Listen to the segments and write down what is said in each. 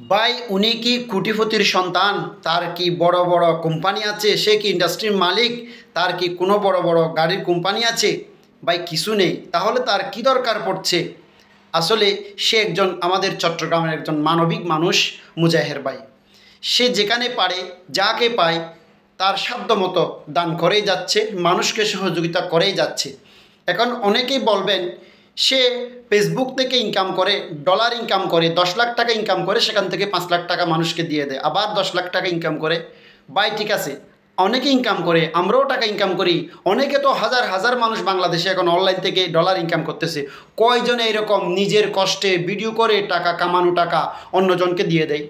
ভাই উনি কি কোটিপতির সন্তান? তার কি বড় বড় কোম্পানি আছে? সে কি ইন্ডাস্ট্রির মালিক? তার কি কোনো বড় বড় গাড়ির কোম্পানি আছে? ভাই কিছু নেই, তাহলে তার কি দরকার পড়ছে? আসলে সে একজন আমাদের চট্টগ্রামের একজন মানবিক মানুষ, মুজাহের ভাই। সে যেখানে পারে, যাকে পায়, তার সাধ্যমতো দান করেই যাচ্ছে, মানুষকে সহযোগিতা করেই যাচ্ছে। এখন অনেকেই বলবেন সে ফেসবুক থেকে ইনকাম করে, ডলার ইনকাম করে, 10 লাখ টাকা ইনকাম করে, সেখান থেকে 5 লাখ টাকা মানুষকে দিয়ে দেয়, আবার 10 লাখ টাকা ইনকাম করে। ভাই ঠিক আছে, অনেকে ইনকাম করে, আমরাও টাকা ইনকাম করি। অনেকে তো হাজার হাজার মানুষ বাংলাদেশে এখন অনলাইন থেকে ডলার ইনকাম করতেছে। কয়জনে এরকম নিজের কষ্টে ভিডিও করে টাকা কামানো টাকা অন্যজনকে দিয়ে দেয়?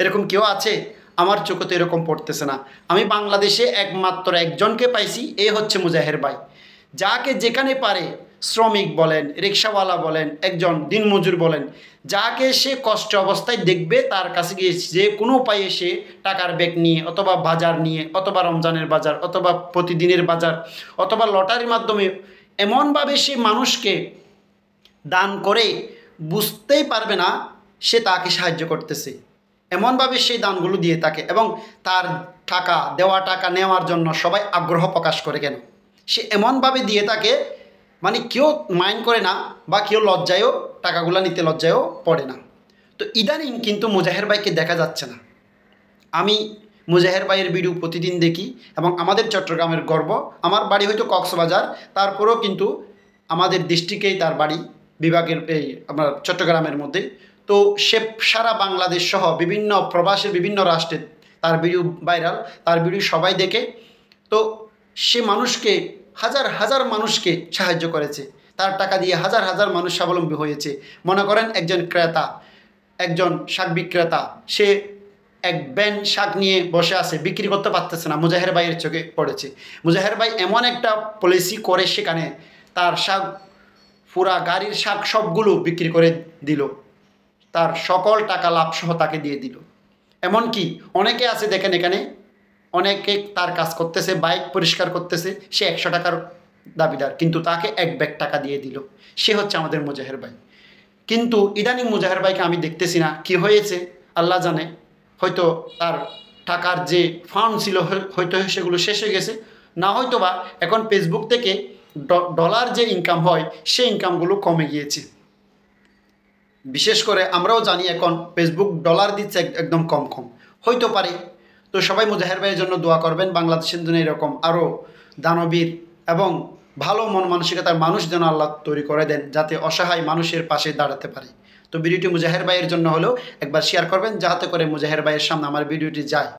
এরকম কেউ আছে? আমার চোখে তো এরকম পড়তেছে না। আমি বাংলাদেশে একমাত্র একজনকে পাইছি, এ হচ্ছে মুজাহের ভাই। যাকে যেখানে পারে, শ্রমিক বলেন, রিক্সাওয়ালা বলেন, একজন দিনমজুর বলেন, যাকে সে কষ্ট অবস্থায় দেখবে, তার কাছে গিয়ে যে কোনো উপায়ে সে টাকার ব্যাগ নিয়ে, অথবা বাজার নিয়ে, অথবা রমজানের বাজার, অথবা প্রতিদিনের বাজার, অথবা লটারির মাধ্যমে এমনভাবে সে মানুষকে দান করে বুঝতেই পারবে না সে তাকে সাহায্য করতেছে। এমনভাবে সেই দানগুলো দিয়ে থাকে, এবং তার টাকা দেওয়া, টাকা নেওয়ার জন্য সবাই আগ্রহ প্রকাশ করে। কেন? সে এমনভাবে দিয়ে থাকে, মানে কেউ মাইন্ড করে না, বা কেউ লজ্জায়ও টাকাগুলো নিতে লজ্জায়ও পড়ে না। তো ইদানিং কিন্তু মুজাহের ভাইকে দেখা যাচ্ছে না। আমি মুজাহের ভাইয়ের ভিডিও প্রতিদিন দেখি, এবং আমাদের চট্টগ্রামের গর্ব। আমার বাড়ি হয়তো কক্সবাজার, তারপরেও কিন্তু আমাদের ডিস্ট্রিক্টেই তার বাড়ি, বিভাগের এই আমার চট্টগ্রামের মধ্যে। তো সে সারা বাংলাদেশ সহ বিভিন্ন প্রবাসের বিভিন্ন রাষ্ট্রে তার ভিডিও ভাইরাল, তার ভিডিও সবাই দেখে। তো সে মানুষকে, হাজার হাজার মানুষকে সাহায্য করেছে, তার টাকা দিয়ে হাজার হাজার মানুষ স্বাবলম্বী হয়েছে। মনে করেন একজন ক্রেতা, একজন শাক বিক্রেতা, সে এক ব্যান শাক নিয়ে বসে আছে, বিক্রি করতে পারতেছে না, মুজাহের ভাইয়ের চোখে পড়েছে। মুজাহের ভাই এমন একটা পলিসি করে, সেখানে তার শাক, পুরা গাড়ির শাক সবগুলো বিক্রি করে দিল, তার সকল টাকা লাভসহ তাকে দিয়ে দিল। এমনকি অনেকে আছে দেখেন এখানে, অনেকে তার কাজ করতেছে, বাইক পরিষ্কার করতেছে, সে 100 টাকার দাবিদার, কিন্তু তাকে 1 ব্যাগ টাকা দিয়ে দিল। সে হচ্ছে আমাদের মুজাহের ভাই। কিন্তু ইদানিং মুজাহের ভাইকে আমি দেখতেছি না, কি হয়েছে আল্লাহ জানে। হয়তো তার টাকার যে ফান্ড ছিল, হয়তো সেগুলো শেষ হয়ে গেছে, না হয়তো বা এখন ফেসবুক থেকে ডলার যে ইনকাম হয়, সেই ইনকামগুলো কমে গিয়েছে। বিশেষ করে আমরাও জানি এখন ফেসবুক ডলার দিচ্ছে একদম কম কম, হইতে পারে। তো সবাই মুজাহের ভাইয়ের জন্য দোয়া করবেন, বাংলাদেশের জন্য এরকম আরও দানবীর এবং ভালো মন মানসিকতার মানুষ যেন আল্লাহ তৈরি করে দেন, যাতে অসহায় মানুষের পাশে দাঁড়াতে পারে। তো ভিডিওটি মুজাহের ভাইয়ের জন্য হলেও একবার শেয়ার করবেন, যাতে করে মুজাহের ভাইয়ের সামনে আমার ভিডিওটি যায়।